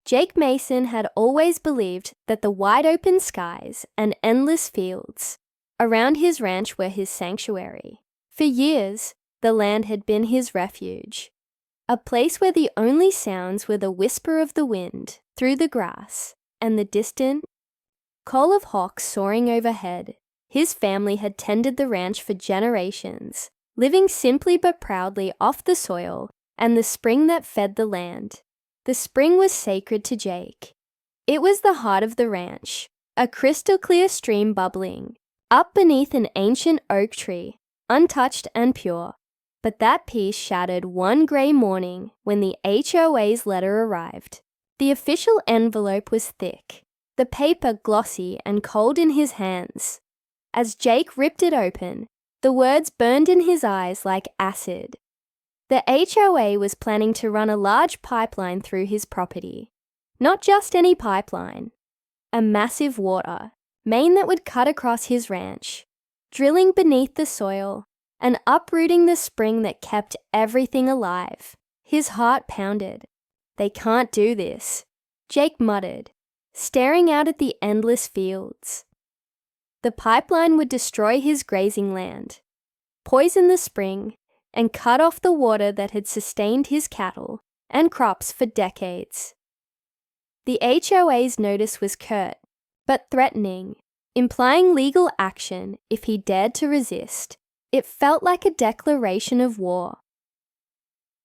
Jake Mason had always believed that the wide-open skies and endless fields around his ranch were his sanctuary. For years, the land had been his refuge, a place where the only sounds were the whisper of the wind through the grass and the distant call of hawks soaring overhead. His family had tended the ranch for generations, living simply but proudly off the soil and the spring that fed the land. The spring was sacred to Jake. It was the heart of the ranch, a crystal-clear stream bubbling up beneath an ancient oak tree, untouched and pure. But that peace shattered one grey morning when the HOA's letter arrived. The official envelope was thick, the paper glossy and cold in his hands. As Jake ripped it open, the words burned in his eyes like acid. The HOA was planning to run a large pipeline through his property. Not just any pipeline, a massive water main that would cut across his ranch, drilling beneath the soil and uprooting the spring that kept everything alive. His heart pounded. "They can't do this," Jake muttered, staring out at the endless fields. The pipeline would destroy his grazing land, poison the spring, and cut off the water that had sustained his cattle and crops for decades. The HOA's notice was curt, but threatening, implying legal action if he dared to resist. It felt like a declaration of war.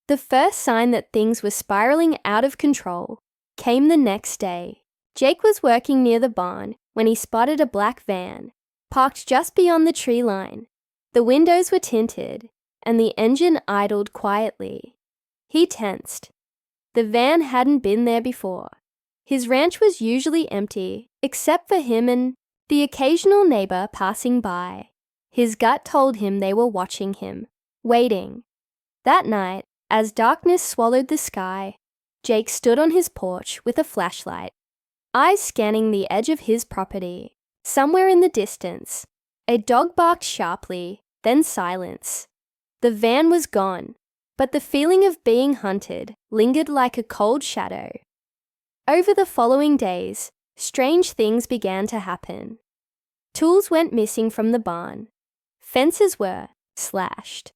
The first sign that things were spiraling out of control came the next day. Jake was working near the barn when he spotted a black van, parked just beyond the tree line. The windows were tinted, and the engine idled quietly. He tensed. The van hadn't been there before. His ranch was usually empty, except for him and the occasional neighbor passing by. His gut told him they were watching him, waiting. That night, as darkness swallowed the sky, Jake stood on his porch with a flashlight, eyes scanning the edge of his property. Somewhere in the distance, a dog barked sharply, then silence. The van was gone, but the feeling of being hunted lingered like a cold shadow. Over the following days, strange things began to happen. Tools went missing from the barn. Fences were slashed.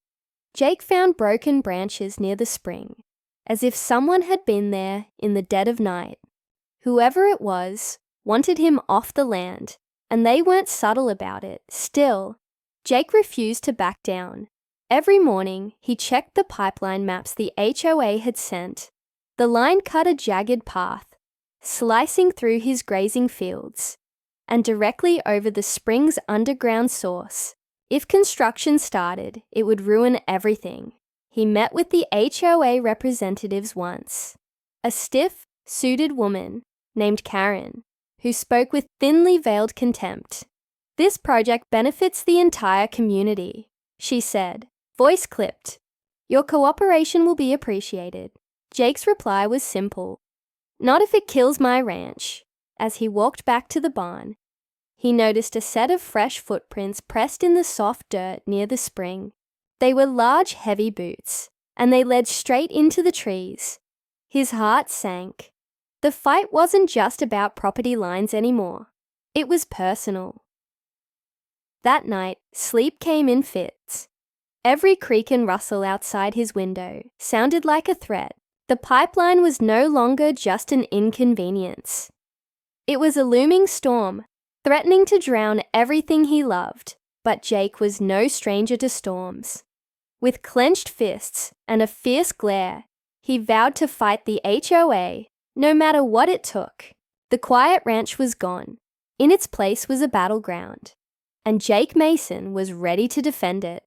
Jake found broken branches near the spring, as if someone had been there in the dead of night. Whoever it was wanted him off the land, and they weren't subtle about it. Still, Jake refused to back down. Every morning, he checked the pipeline maps the HOA had sent. The line cut a jagged path, slicing through his grazing fields, and directly over the spring's underground source. If construction started, it would ruin everything. He met with the HOA representatives once. A stiff, suited woman named Karen, who spoke with thinly veiled contempt. "This project benefits the entire community," she said, voice clipped. "Your cooperation will be appreciated." Jake's reply was simple. "Not if it kills my ranch." As he walked back to the barn, he noticed a set of fresh footprints pressed in the soft dirt near the spring. They were large, heavy boots, and they led straight into the trees. His heart sank. The fight wasn't just about property lines anymore. It was personal. That night, sleep came in fits. Every creak and rustle outside his window sounded like a threat. The pipeline was no longer just an inconvenience. It was a looming storm, threatening to drown everything he loved. But Jake was no stranger to storms. With clenched fists and a fierce glare, he vowed to fight the HOA, no matter what it took. The quiet ranch was gone. In its place was a battleground, and Jake Mason was ready to defend it.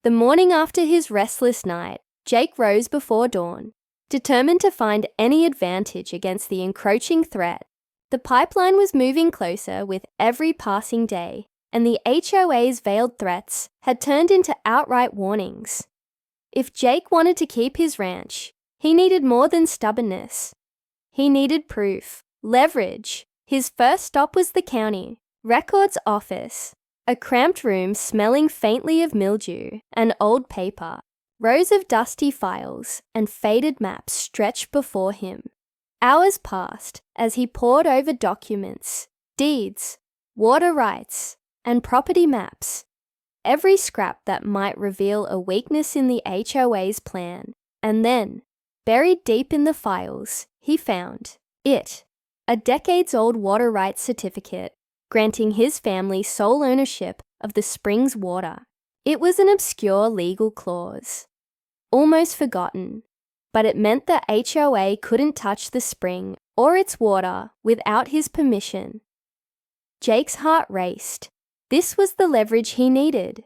The morning after his restless night, Jake rose before dawn, determined to find any advantage against the encroaching threat. The pipeline was moving closer with every passing day, and the HOA's veiled threats had turned into outright warnings. If Jake wanted to keep his ranch, he needed more than stubbornness. He needed proof, leverage. His first stop was the county records office, a cramped room smelling faintly of mildew and old paper. Rows of dusty files and faded maps stretched before him. Hours passed as he pored over documents, deeds, water rights, and property maps, every scrap that might reveal a weakness in the HOA's plan. And then, buried deep in the files, he found it, a decades-old water rights certificate granting his family sole ownership of the spring's water. It was an obscure legal clause, almost forgotten, but it meant the HOA couldn't touch the spring or its water without his permission. Jake's heart raced. This was the leverage he needed,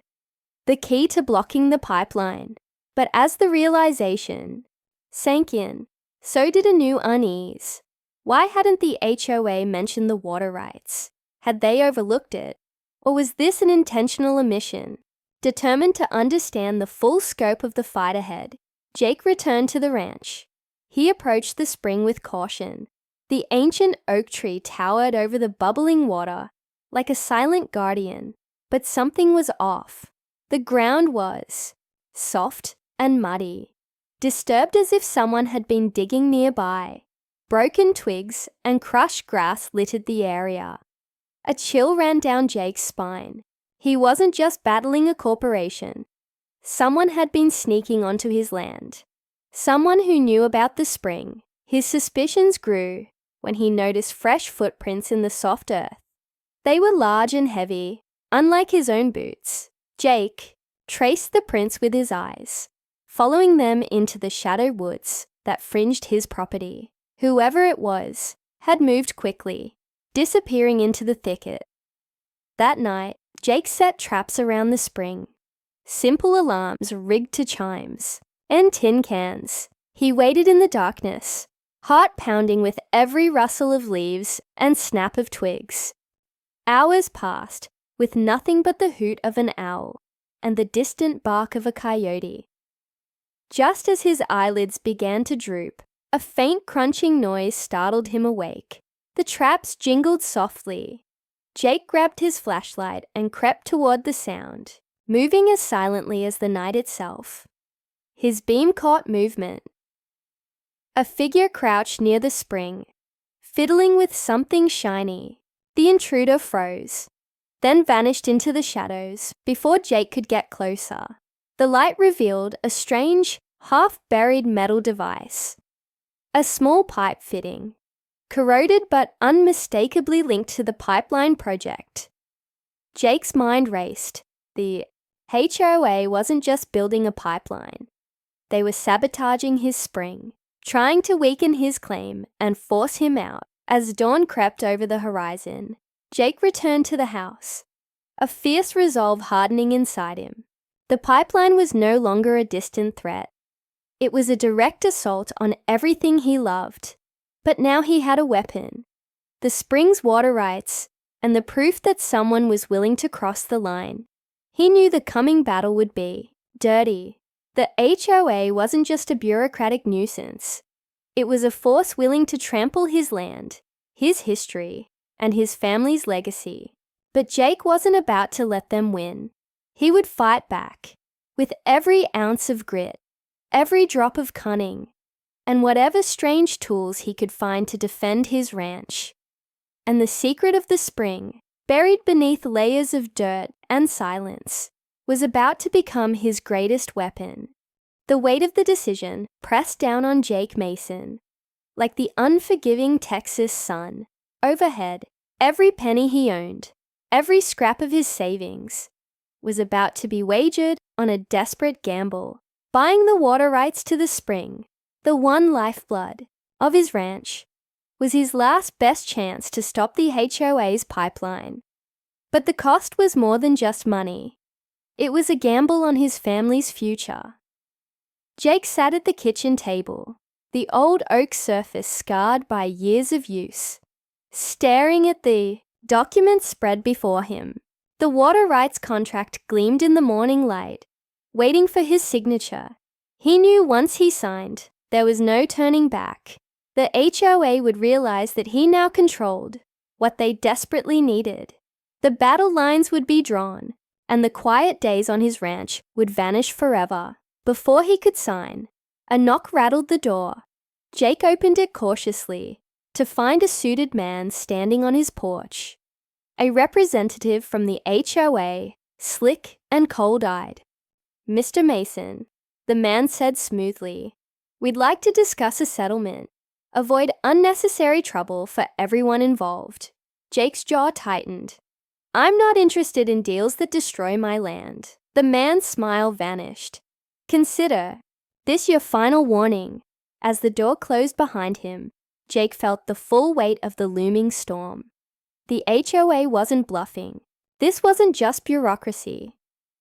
the key to blocking the pipeline. But as the realization sank in, so did a new unease. Why hadn't the HOA mentioned the water rights? Had they overlooked it? Or was this an intentional omission? Determined to understand the full scope of the fight ahead, Jake returned to the ranch. He approached the spring with caution. The ancient oak tree towered over the bubbling water like a silent guardian, but something was off. The ground was soft and muddy, disturbed as if someone had been digging nearby. Broken twigs and crushed grass littered the area. A chill ran down Jake's spine. He wasn't just battling a corporation. Someone had been sneaking onto his land. Someone who knew about the spring. His suspicions grew when he noticed fresh footprints in the soft earth. They were large and heavy, unlike his own boots. Jake traced the prints with his eyes, following them into the shadow woods that fringed his property. Whoever it was had moved quickly, disappearing into the thicket. That night, Jake set traps around the spring. Simple alarms rigged to chimes and tin cans. He waited in the darkness, heart pounding with every rustle of leaves and snap of twigs. Hours passed with nothing but the hoot of an owl and the distant bark of a coyote. Just as his eyelids began to droop, a faint crunching noise startled him awake. The traps jingled softly. Jake grabbed his flashlight and crept toward the sound, moving as silently as the night itself. His beam caught movement. A figure crouched near the spring, fiddling with something shiny. The intruder froze, then vanished into the shadows before Jake could get closer. The light revealed a strange, half-buried metal device. A small pipe fitting, corroded but unmistakably linked to the pipeline project. Jake's mind raced. The HOA wasn't just building a pipeline. They were sabotaging his spring, trying to weaken his claim and force him out. As dawn crept over the horizon, Jake returned to the house, a fierce resolve hardening inside him. The pipeline was no longer a distant threat. It was a direct assault on everything he loved. But now he had a weapon, the spring's water rights, and the proof that someone was willing to cross the line. He knew the coming battle would be dirty. The HOA wasn't just a bureaucratic nuisance. It was a force willing to trample his land, his history, and his family's legacy. But Jake wasn't about to let them win. He would fight back, with every ounce of grit, every drop of cunning, and whatever strange tools he could find to defend his ranch. And the secret of the spring, buried beneath layers of dirt and silence, was about to become his greatest weapon. The weight of the decision pressed down on Jake Mason, like the unforgiving Texas sun. Overhead, every penny he owned, every scrap of his savings, was about to be wagered on a desperate gamble. Buying the water rights to the spring, the one lifeblood of his ranch, was his last best chance to stop the HOA's pipeline. But the cost was more than just money. It was a gamble on his family's future. Jake sat at the kitchen table, the old oak surface scarred by years of use, staring at the documents spread before him. The water rights contract gleamed in the morning light, waiting for his signature. He knew once he signed, there was no turning back. The HOA would realize that he now controlled what they desperately needed. The battle lines would be drawn, and the quiet days on his ranch would vanish forever. Before he could sign, a knock rattled the door. Jake opened it cautiously to find a suited man standing on his porch. A representative from the HOA, slick and cold-eyed. "Mr. Mason," the man said smoothly, "we'd like to discuss a settlement. Avoid unnecessary trouble for everyone involved." Jake's jaw tightened. "I'm not interested in deals that destroy my land." The man's smile vanished. "Consider this your final warning." As the door closed behind him, Jake felt the full weight of the looming storm. The HOA wasn't bluffing. This wasn't just bureaucracy.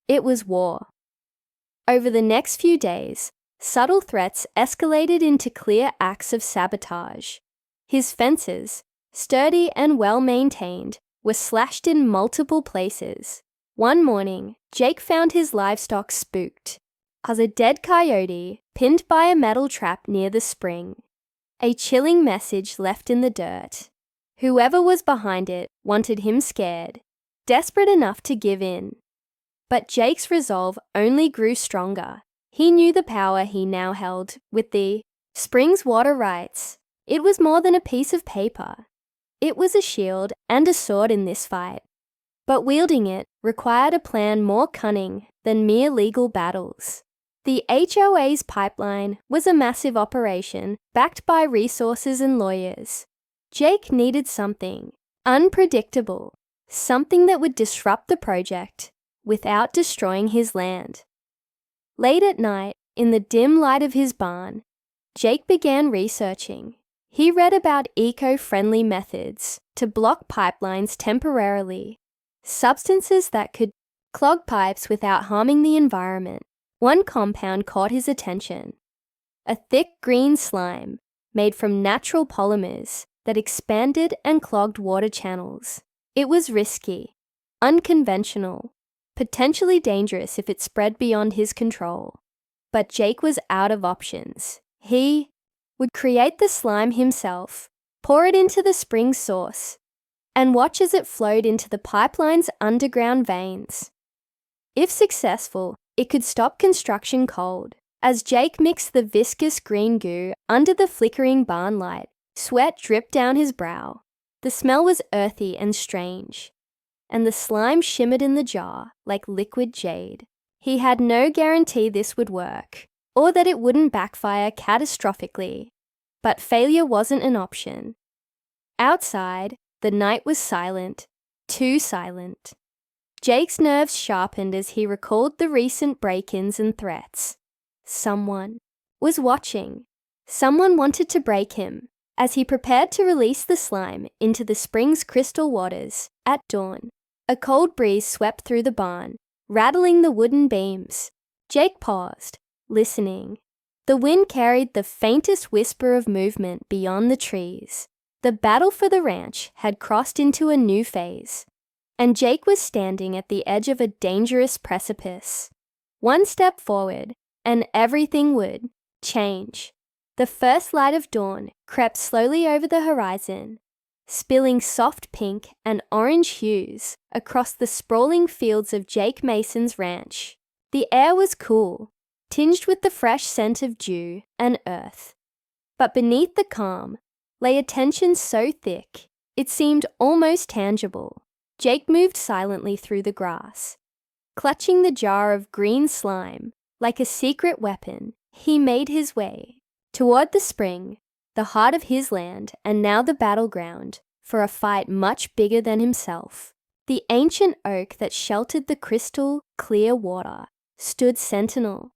It was war. Over the next few days, subtle threats escalated into clear acts of sabotage. His fences, sturdy and well-maintained, were slashed in multiple places. One morning, Jake found his livestock spooked as a dead coyote pinned by a metal trap near the spring. A chilling message left in the dirt. Whoever was behind it wanted him scared, desperate enough to give in. But Jake's resolve only grew stronger. He knew the power he now held with the spring's water rights. It was more than a piece of paper. It was a shield and a sword in this fight. But wielding it required a plan more cunning than mere legal battles. The HOA's pipeline was a massive operation backed by resources and lawyers. Jake needed something unpredictable, something that would disrupt the project without destroying his land. Late at night, in the dim light of his barn, Jake began researching. He read about eco-friendly methods to block pipelines temporarily, substances that could clog pipes without harming the environment. One compound caught his attention: a thick green slime made from natural polymers that expanded and clogged water channels. It was risky, unconventional, potentially dangerous if it spread beyond his control. But Jake was out of options. He would create the slime himself, pour it into the spring source, and watch as it flowed into the pipeline's underground veins. If successful, it could stop construction cold. As Jake mixed the viscous green goo under the flickering barn light, sweat dripped down his brow. The smell was earthy and strange, and the slime shimmered in the jar like liquid jade. He had no guarantee this would work, or that it wouldn't backfire catastrophically, but failure wasn't an option. Outside, the night was silent, too silent. Jake's nerves sharpened as he recalled the recent break-ins and threats. Someone was watching. Someone wanted to break him. As he prepared to release the slime into the spring's crystal waters at dawn, a cold breeze swept through the barn, rattling the wooden beams. Jake paused, listening. The wind carried the faintest whisper of movement beyond the trees. The battle for the ranch had crossed into a new phase, and Jake was standing at the edge of a dangerous precipice. One step forward, and everything would change. The first light of dawn crept slowly over the horizon, spilling soft pink and orange hues across the sprawling fields of Jake Mason's ranch. The air was cool, tinged with the fresh scent of dew and earth. But beneath the calm lay a tension so thick, it seemed almost tangible. Jake moved silently through the grass. Clutching the jar of green slime, like a secret weapon, he made his way toward the spring, the heart of his land, and now the battleground for a fight much bigger than himself. The ancient oak that sheltered the crystal clear water stood sentinel,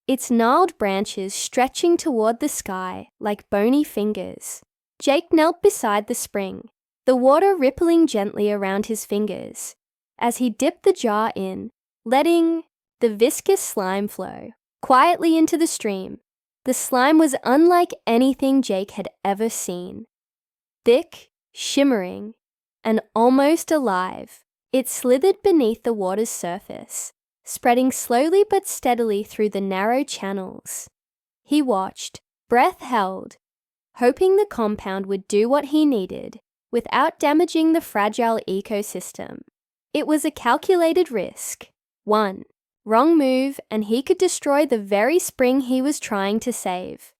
its gnarled branches stretching toward the sky like bony fingers. Jake knelt beside the spring, the water rippling gently around his fingers as he dipped the jar in, letting the viscous slime flow quietly into the stream. The slime was unlike anything Jake had ever seen. Thick, shimmering, and almost alive, it slithered beneath the water's surface, spreading slowly but steadily through the narrow channels. He watched, breath held, hoping the compound would do what he needed without damaging the fragile ecosystem. It was a calculated risk. One wrong move and he could destroy the very spring he was trying to save.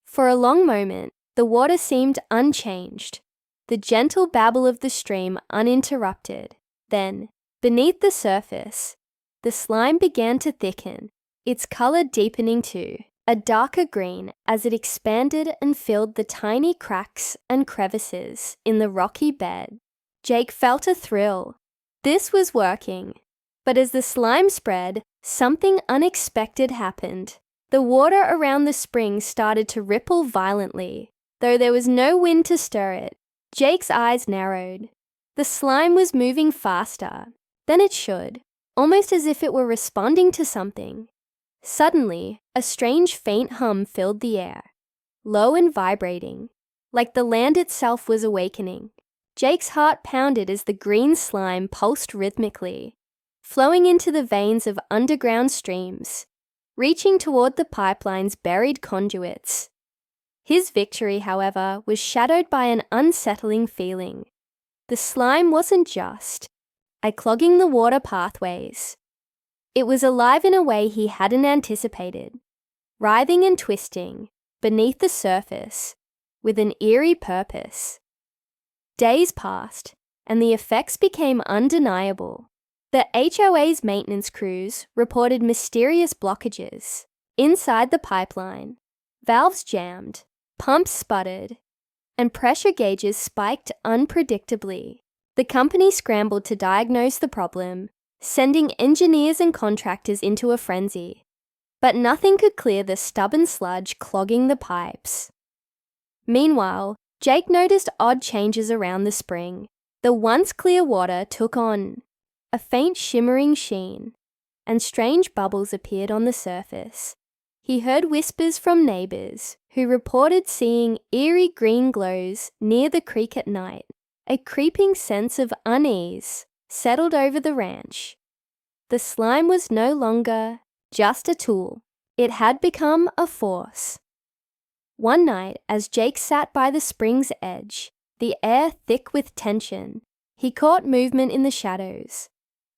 For a long moment, the water seemed unchanged, the gentle babble of the stream uninterrupted. Then, beneath the surface, the slime began to thicken, its color deepening to a darker green as it expanded and filled the tiny cracks and crevices in the rocky bed. Jake felt a thrill. This was working. But as the slime spread, something unexpected happened. The water around the spring started to ripple violently. Though there was no wind to stir it, Jake's eyes narrowed. The slime was moving faster than it should, almost as if it were responding to something. Suddenly, a strange faint hum filled the air, low and vibrating, like the land itself was awakening. Jake's heart pounded as the green slime pulsed rhythmically, flowing into the veins of underground streams, reaching toward the pipeline's buried conduits. His victory, however, was shadowed by an unsettling feeling. The slime wasn't just clogging the water pathways. It was alive in a way he hadn't anticipated, writhing and twisting beneath the surface with an eerie purpose. Days passed, and the effects became undeniable. The HOA's maintenance crews reported mysterious blockages inside the pipeline. Valves jammed, pumps sputtered, and pressure gauges spiked unpredictably. The company scrambled to diagnose the problem, sending engineers and contractors into a frenzy. But nothing could clear the stubborn sludge clogging the pipes. Meanwhile, Jake noticed odd changes around the spring. The once clear water took on a faint shimmering sheen, and strange bubbles appeared on the surface. He heard whispers from neighbors who reported seeing eerie green glows near the creek at night. A creeping sense of unease settled over the ranch. The slime was no longer just a tool. It had become a force. One night, as Jake sat by the spring's edge, the air thick with tension, he caught movement in the shadows.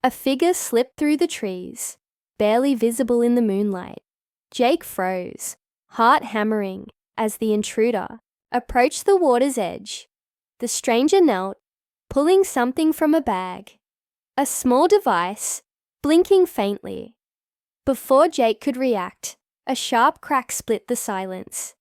A figure slipped through the trees, barely visible in the moonlight. Jake froze, heart hammering, as the intruder approached the water's edge. The stranger knelt, pulling something from a bag, a small device, blinking faintly. Before Jake could react, a sharp crack split the silence.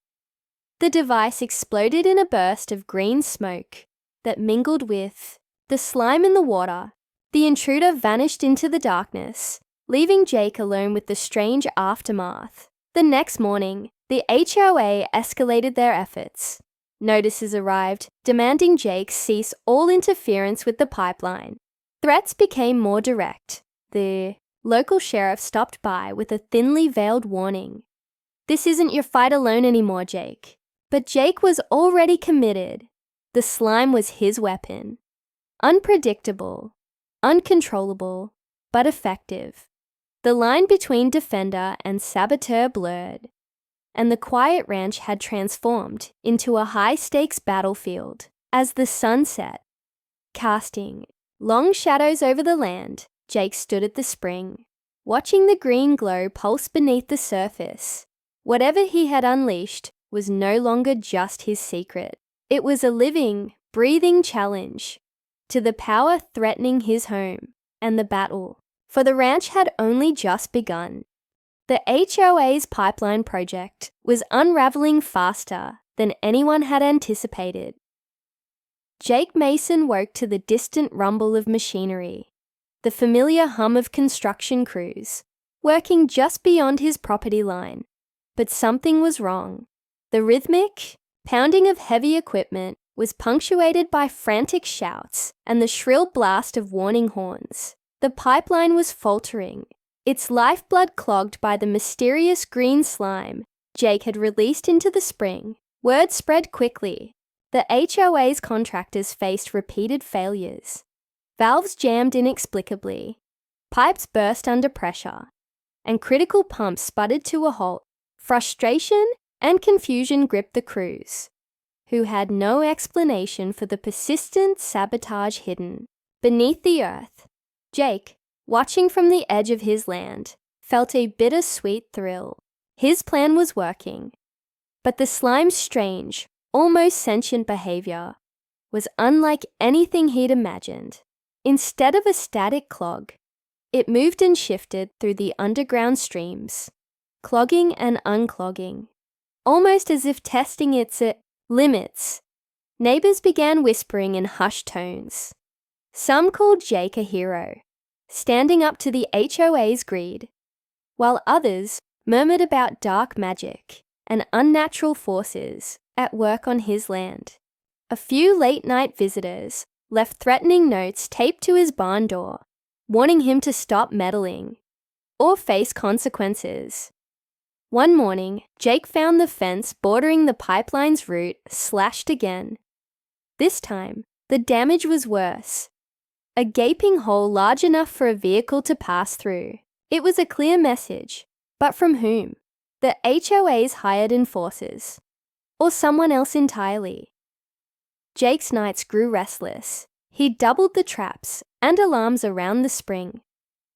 The device exploded in a burst of green smoke that mingled with the slime in the water. The intruder vanished into the darkness, leaving Jake alone with the strange aftermath. The next morning, the HOA escalated their efforts. Notices arrived, demanding Jake cease all interference with the pipeline. Threats became more direct. The local sheriff stopped by with a thinly veiled warning. "This isn't your fight alone anymore, Jake." But Jake was already committed. The slime was his weapon. Unpredictable, uncontrollable, but effective. The line between defender and saboteur blurred, and the quiet ranch had transformed into a high-stakes battlefield. As the sun set, casting long shadows over the land, Jake stood at the spring, watching the green glow pulse beneath the surface. Whatever he had unleashed was no longer just his secret. It was a living, breathing challenge to the power threatening his home, and the battle for the ranch had only just begun. The HOA's pipeline project was unraveling faster than anyone had anticipated. Jake Mason woke to the distant rumble of machinery, the familiar hum of construction crews, working just beyond his property line. But something was wrong. The rhythmic pounding of heavy equipment was punctuated by frantic shouts and the shrill blast of warning horns. The pipeline was faltering, its lifeblood clogged by the mysterious green slime Jake had released into the spring. Word spread quickly. The HOA's contractors faced repeated failures. Valves jammed inexplicably, pipes burst under pressure, and critical pumps sputtered to a halt. Frustration and confusion gripped the crews, who had no explanation for the persistent sabotage hidden beneath the earth. Jake, watching from the edge of his land, felt a bittersweet thrill. His plan was working. But the slime's strange, almost sentient behavior was unlike anything he'd imagined. Instead of a static clog, it moved and shifted through the underground streams, clogging and unclogging, almost as if testing its limits. Neighbors began whispering in hushed tones. Some called Jake a hero, standing up to the HOA's greed, while others murmured about dark magic and unnatural forces at work on his land. A few late-night visitors left threatening notes taped to his barn door, warning him to stop meddling or face consequences. One morning, Jake found the fence bordering the pipeline's route slashed again. This time, the damage was worse. A gaping hole large enough for a vehicle to pass through. It was a clear message, but from whom? The HOA's hired enforcers, or someone else entirely. Jake's nights grew restless. He doubled the traps and alarms around the spring,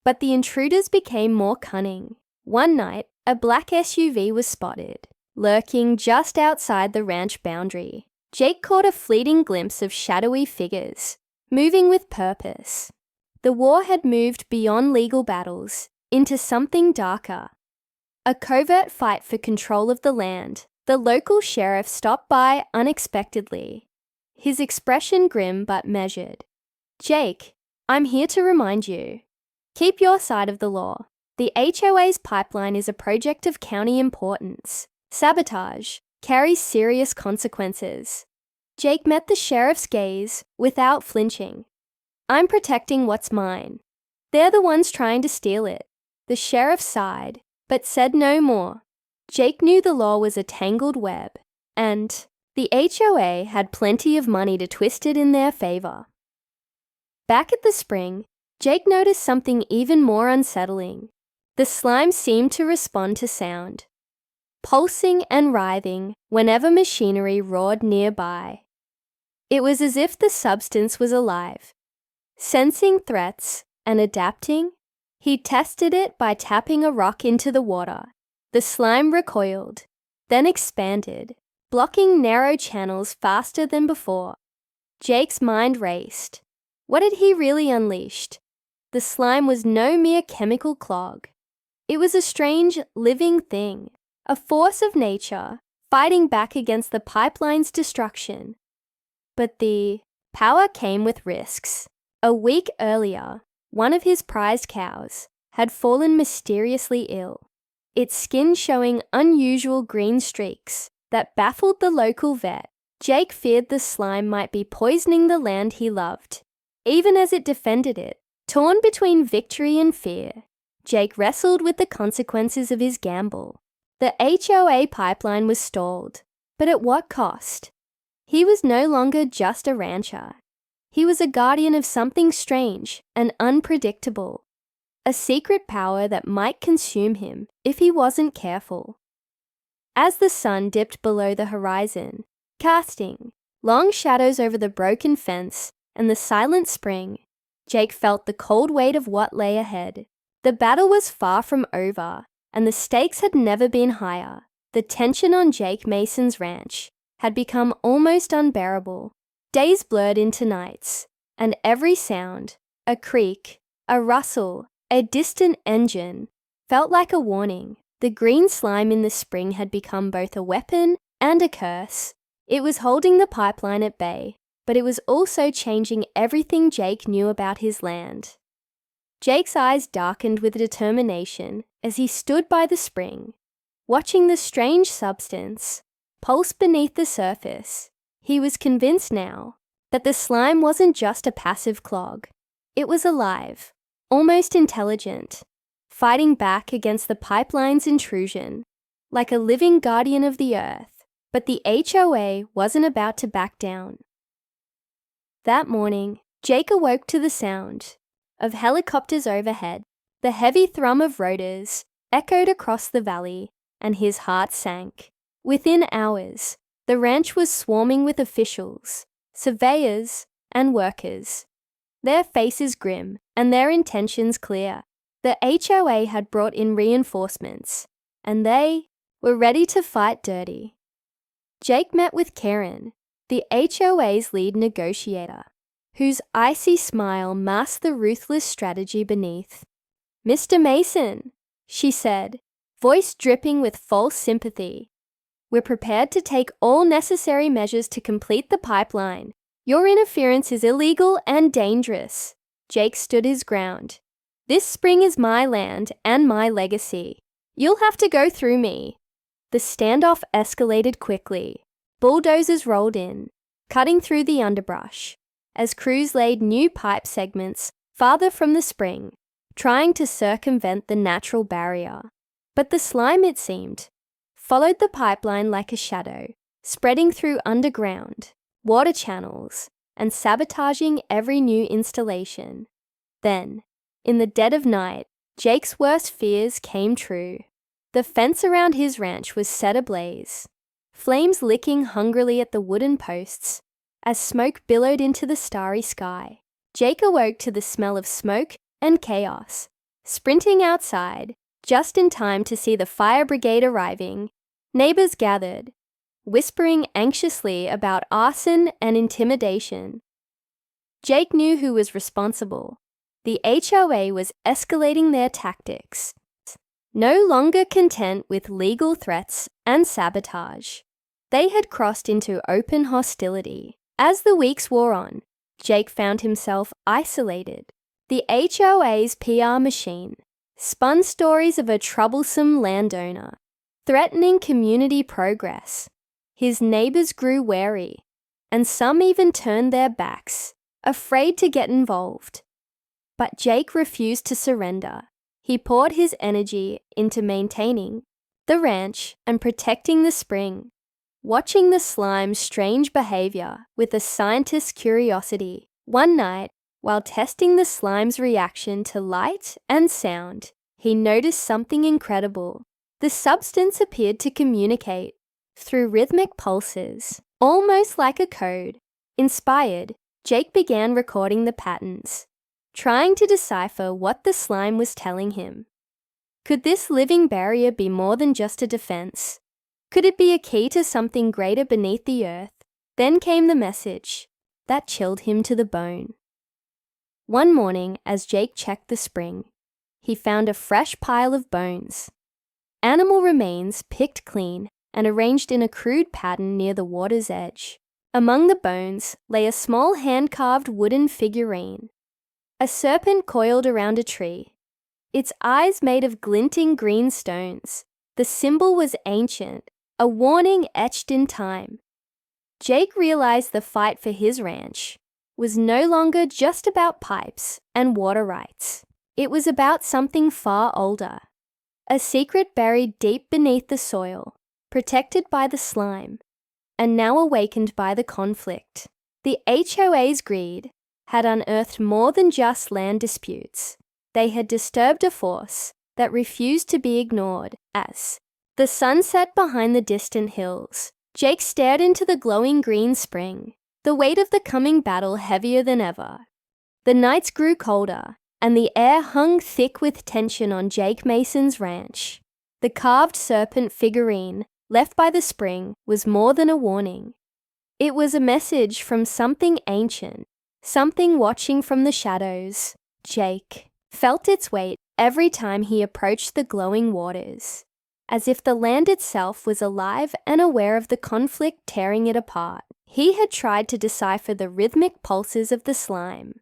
but the intruders became more cunning. One night, a black SUV was spotted, lurking just outside the ranch boundary. Jake caught a fleeting glimpse of shadowy figures, moving with purpose. The war had moved beyond legal battles into something darker. A covert fight for control of the land. The local sheriff stopped by unexpectedly, his expression grim but measured. Jake, I'm here to remind you. Keep your side of the law. The HOA's pipeline is a project of county importance. Sabotage carries serious consequences. Jake met the sheriff's gaze without flinching. I'm protecting what's mine. They're the ones trying to steal it. The sheriff sighed, but said no more. Jake knew the law was a tangled web, and the HOA had plenty of money to twist it in their favor. Back at the spring, Jake noticed something even more unsettling. The slime seemed to respond to sound, pulsing and writhing whenever machinery roared nearby. It was as if the substance was alive, sensing threats and adapting. He tested it by tapping a rock into the water. The slime recoiled, then expanded, blocking narrow channels faster than before. Jake's mind raced. What had he really unleashed? The slime was no mere chemical clog. It was a strange, living thing, a force of nature, fighting back against the pipeline's destruction. But the power came with risks. A week earlier, one of his prized cows had fallen mysteriously ill, its skin showing unusual green streaks that baffled the local vet. Jake feared the slime might be poisoning the land he loved. Even as it defended it, torn between victory and fear, Jake wrestled with the consequences of his gamble. The HOA pipeline was stalled, but at what cost? He was no longer just a rancher. He was a guardian of something strange and unpredictable, a secret power that might consume him if he wasn't careful. As the sun dipped below the horizon, casting long shadows over the broken fence and the silent spring, Jake felt the cold weight of what lay ahead. The battle was far from over, and the stakes had never been higher. The tension on Jake Mason's ranch had become almost unbearable. Days blurred into nights, and every sound, a creak, a rustle, a distant engine, felt like a warning. The green slime in the spring had become both a weapon and a curse. It was holding the pipeline at bay, but it was also changing everything Jake knew about his land. Jake's eyes darkened with determination as he stood by the spring, watching the strange substance pulse beneath the surface. He was convinced now that the slime wasn't just a passive clog. It was alive, almost intelligent, fighting back against the pipeline's intrusion, like a living guardian of the earth. But the HOA wasn't about to back down. That morning, Jake awoke to the sound of helicopters overhead. The heavy thrum of rotors echoed across the valley, and his heart sank. Within hours, the ranch was swarming with officials, surveyors, and workers, their faces grim and their intentions clear. The HOA had brought in reinforcements, and they were ready to fight dirty. Jake met with Karen, the HOA's lead negotiator, whose icy smile masked the ruthless strategy beneath. "Mr. Mason," she said, voice dripping with false sympathy, "we're prepared to take all necessary measures to complete the pipeline. Your interference is illegal and dangerous." Jake stood his ground. "This spring is my land and my legacy. You'll have to go through me." The standoff escalated quickly. Bulldozers rolled in, cutting through the underbrush, as crews laid new pipe segments farther from the spring, trying to circumvent the natural barrier. But the slime, it seemed, followed the pipeline like a shadow, spreading through underground, water channels, and sabotaging every new installation. Then, in the dead of night, Jake's worst fears came true. The fence around his ranch was set ablaze, flames licking hungrily at the wooden posts as smoke billowed into the starry sky. Jake awoke to the smell of smoke and chaos, sprinting outside just in time to see the fire brigade arriving. Neighbors gathered, whispering anxiously about arson and intimidation. Jake knew who was responsible. The HOA was escalating their tactics, no longer content with legal threats and sabotage. They had crossed into open hostility. As the weeks wore on, Jake found himself isolated. The HOA's PR machine spun stories of a troublesome landowner, threatening community progress. His neighbors grew wary, and some even turned their backs, afraid to get involved. But Jake refused to surrender. He poured his energy into maintaining the ranch and protecting the spring, watching the slime's strange behavior with a scientist's curiosity. One night, while testing the slime's reaction to light and sound, he noticed something incredible. The substance appeared to communicate through rhythmic pulses, almost like a code. Inspired, Jake began recording the patterns, trying to decipher what the slime was telling him. Could this living barrier be more than just a defense? Could it be a key to something greater beneath the earth? Then came the message that chilled him to the bone. One morning, as Jake checked the spring, he found a fresh pile of bones. Animal remains picked clean and arranged in a crude pattern near the water's edge. Among the bones lay a small hand-carved wooden figurine, a serpent coiled around a tree, its eyes made of glinting green stones. The symbol was ancient, a warning etched in time. Jake realized the fight for his ranch was no longer just about pipes and water rights. It was about something far older, a secret buried deep beneath the soil, protected by the slime, and now awakened by the conflict. The HOA's greed had unearthed more than just land disputes. They had disturbed a force that refused to be ignored. As the sun set behind the distant hills, Jake stared into the glowing green spring, the weight of the coming battle heavier than ever. The nights grew colder, and the air hung thick with tension on Jake Mason's ranch. The carved serpent figurine left by the spring was more than a warning. It was a message from something ancient, something watching from the shadows. Jake felt its weight every time he approached the glowing waters, as if the land itself was alive and aware of the conflict tearing it apart. He had tried to decipher the rhythmic pulses of the slime,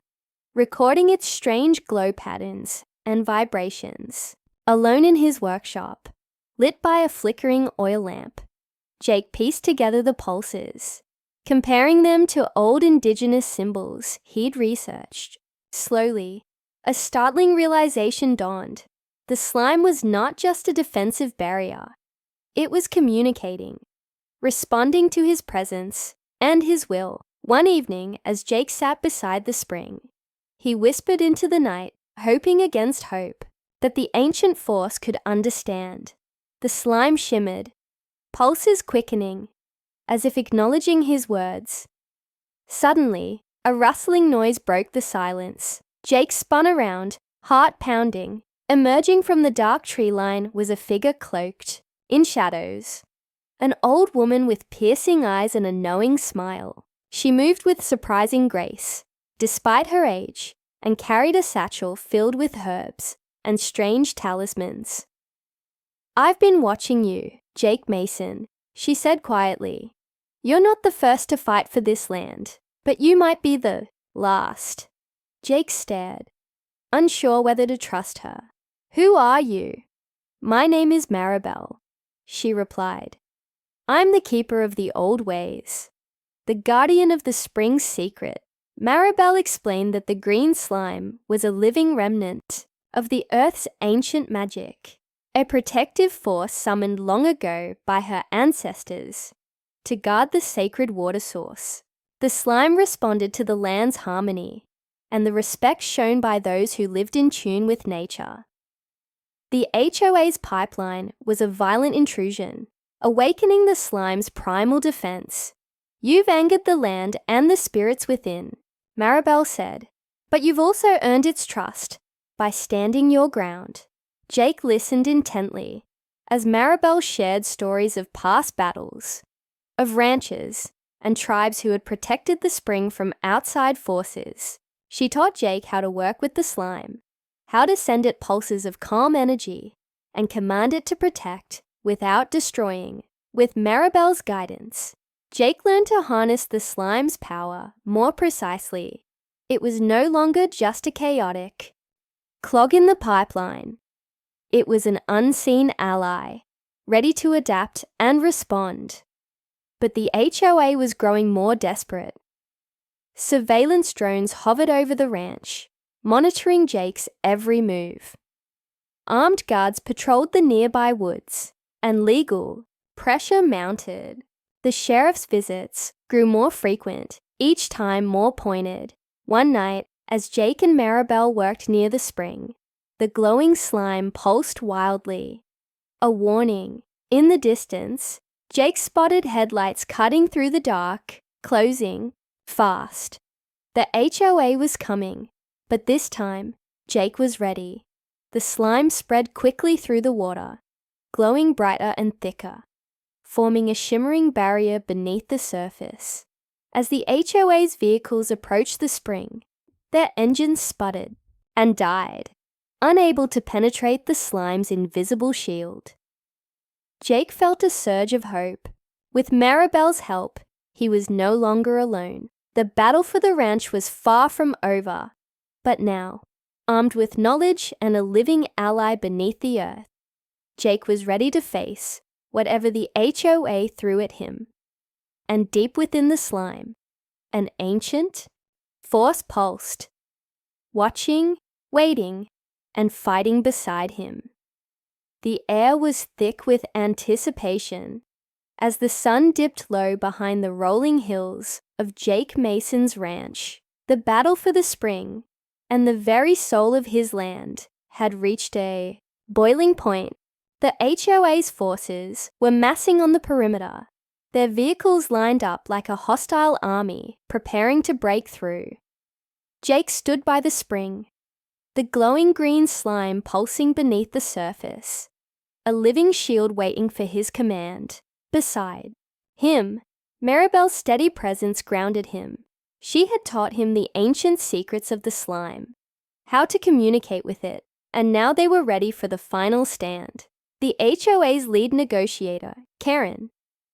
recording its strange glow patterns and vibrations. Alone in his workshop, lit by a flickering oil lamp, Jake pieced together the pulses, comparing them to old indigenous symbols he'd researched. Slowly, a startling realization dawned. The slime was not just a defensive barrier. It was communicating, responding to his presence and his will. One evening, as Jake sat beside the spring, he whispered into the night, hoping against hope that the ancient force could understand. The slime shimmered, pulses quickening, as if acknowledging his words. Suddenly, a rustling noise broke the silence. Jake spun around, heart pounding. Emerging from the dark tree line was a figure cloaked in shadows, an old woman with piercing eyes and a knowing smile. She moved with surprising grace, despite her age, and carried a satchel filled with herbs and strange talismans. "I've been watching you, Jake Mason," she said quietly. "You're not the first to fight for this land, but you might be the last." Jake stared, unsure whether to trust her. "Who are you?" "My name is Maribel," she replied. "I'm the keeper of the old ways, the guardian of the spring's secret." Maribel explained that the green slime was a living remnant of the Earth's ancient magic, a protective force summoned long ago by her ancestors to guard the sacred water source. The slime responded to the land's harmony and the respect shown by those who lived in tune with nature. The HOA's pipeline was a violent intrusion, awakening the slime's primal defense. "You've angered the land and the spirits within," Maribel said, "but you've also earned its trust by standing your ground." Jake listened intently as Maribel shared stories of past battles, of ranchers and tribes who had protected the spring from outside forces. She taught Jake how to work with the slime, how to send it pulses of calm energy, and command it to protect without destroying. With Maribel's guidance, Jake learned to harness the slime's power more precisely. It was no longer just a chaotic clog in the pipeline. It was an unseen ally, ready to adapt and respond. But the HOA was growing more desperate. Surveillance drones hovered over the ranch, monitoring Jake's every move. Armed guards patrolled the nearby woods, and legal pressure mounted. The sheriff's visits grew more frequent, each time more pointed. One night, as Jake and Maribel worked near the spring, the glowing slime pulsed wildly. A warning. In the distance, Jake spotted headlights cutting through the dark, closing fast. The HOA was coming, but this time, Jake was ready. The slime spread quickly through the water, glowing brighter and thicker, forming a shimmering barrier beneath the surface. As the HOA's vehicles approached the spring, their engines sputtered and died, unable to penetrate the slime's invisible shield. Jake felt a surge of hope. With Maribel's help, he was no longer alone. The battle for the ranch was far from over. But now, armed with knowledge and a living ally beneath the earth, Jake was ready to face whatever the HOA threw at him. And deep within the slime, an ancient force pulsed, watching, waiting, and fighting beside him. The air was thick with anticipation as the sun dipped low behind the rolling hills of Jake Mason's ranch. The battle for the spring and the very soul of his land had reached a boiling point. The HOA's forces were massing on the perimeter, their vehicles lined up like a hostile army preparing to break through. Jake stood by the spring, the glowing green slime pulsing beneath the surface, a living shield waiting for his command. Beside him, Maribel's steady presence grounded him. She had taught him the ancient secrets of the slime, how to communicate with it, and now they were ready for the final stand. The HOA's lead negotiator, Karen,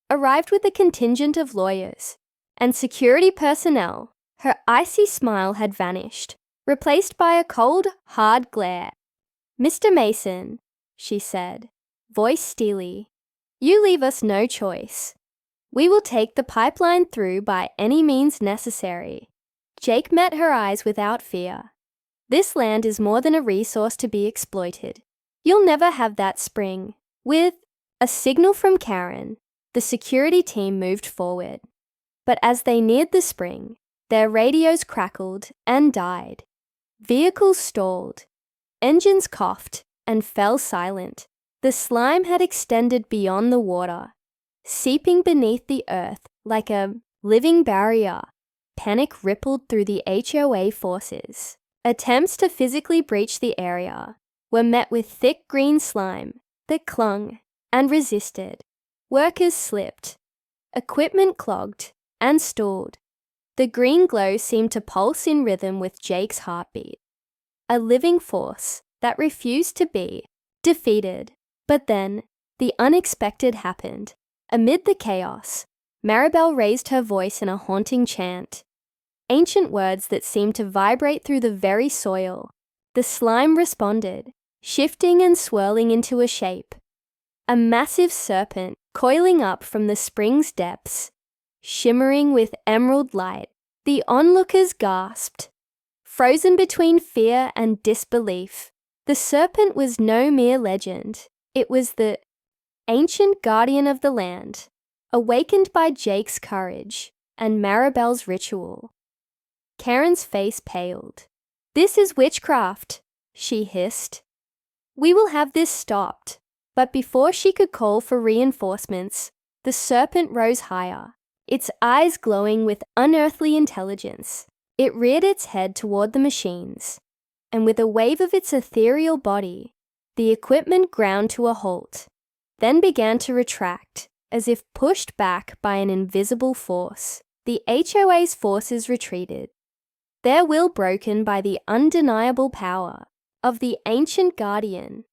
arrived with a contingent of lawyers and security personnel. Her icy smile had vanished, replaced by a cold, hard glare. "Mr. Mason," she said, voice steely, "you leave us no choice. We will take the pipeline through by any means necessary." Jake met her eyes without fear. "This land is more than a resource to be exploited. You'll never have that spring." With a signal from Karen, the security team moved forward. But as they neared the spring, their radios crackled and died. Vehicles stalled, engines coughed and fell silent. The slime had extended beyond the water, seeping beneath the earth like a living barrier. Panic rippled through the HOA forces. Attempts to physically breach the area were met with thick green slime that clung and resisted. Workers slipped, equipment clogged and stalled. The green glow seemed to pulse in rhythm with Jake's heartbeat, a living force that refused to be defeated. But then, the unexpected happened. Amid the chaos, Maribel raised her voice in a haunting chant, ancient words that seemed to vibrate through the very soil. The slime responded, shifting and swirling into a shape. A massive serpent coiling up from the spring's depths, shimmering with emerald light. The onlookers gasped, frozen between fear and disbelief. The serpent was no mere legend. It was the ancient guardian of the land, awakened by Jake's courage and Maribel's ritual. Karen's face paled. "This is witchcraft," she hissed. "We will have this stopped." But before she could call for reinforcements, the serpent rose higher, its eyes glowing with unearthly intelligence. It reared its head toward the machines, and with a wave of its ethereal body, the equipment ground to a halt, then began to retract, as if pushed back by an invisible force. The HOA's forces retreated, their will broken by the undeniable power of the ancient guardian.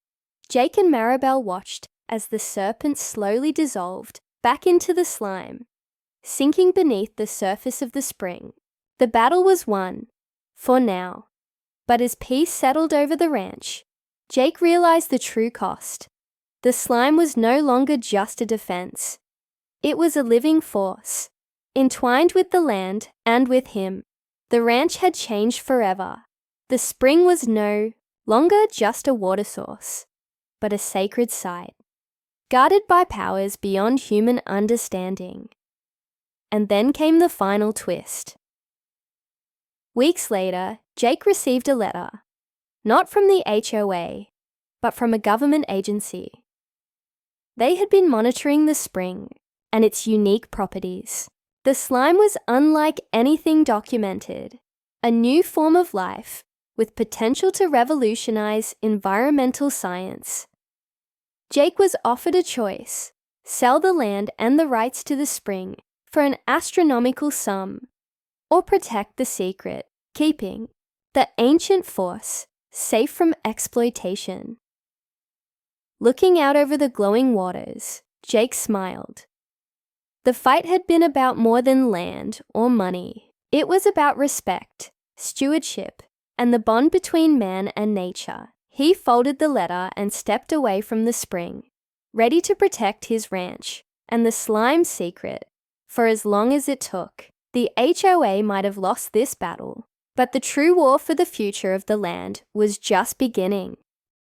Jake and Maribel watched as the serpent slowly dissolved back into the slime, sinking beneath the surface of the spring. The battle was won, for now. But as peace settled over the ranch, Jake realized the true cost. The slime was no longer just a defense. It was a living force, entwined with the land and with him. The ranch had changed forever. The spring was no longer just a water source, but a sacred site, guarded by powers beyond human understanding. And then came the final twist. Weeks later, Jake received a letter, not from the HOA, but from a government agency. They had been monitoring the spring and its unique properties. The slime was unlike anything documented, a new form of life with potential to revolutionize environmental science. Jake was offered a choice: sell the land and the rights to the spring for an astronomical sum, or protect the secret, keeping the ancient force safe from exploitation. Looking out over the glowing waters, Jake smiled. The fight had been about more than land or money. It was about respect, stewardship, and the bond between man and nature. He folded the letter and stepped away from the spring, ready to protect his ranch and the slime secret for as long as it took. The HOA might have lost this battle, but the true war for the future of the land was just beginning.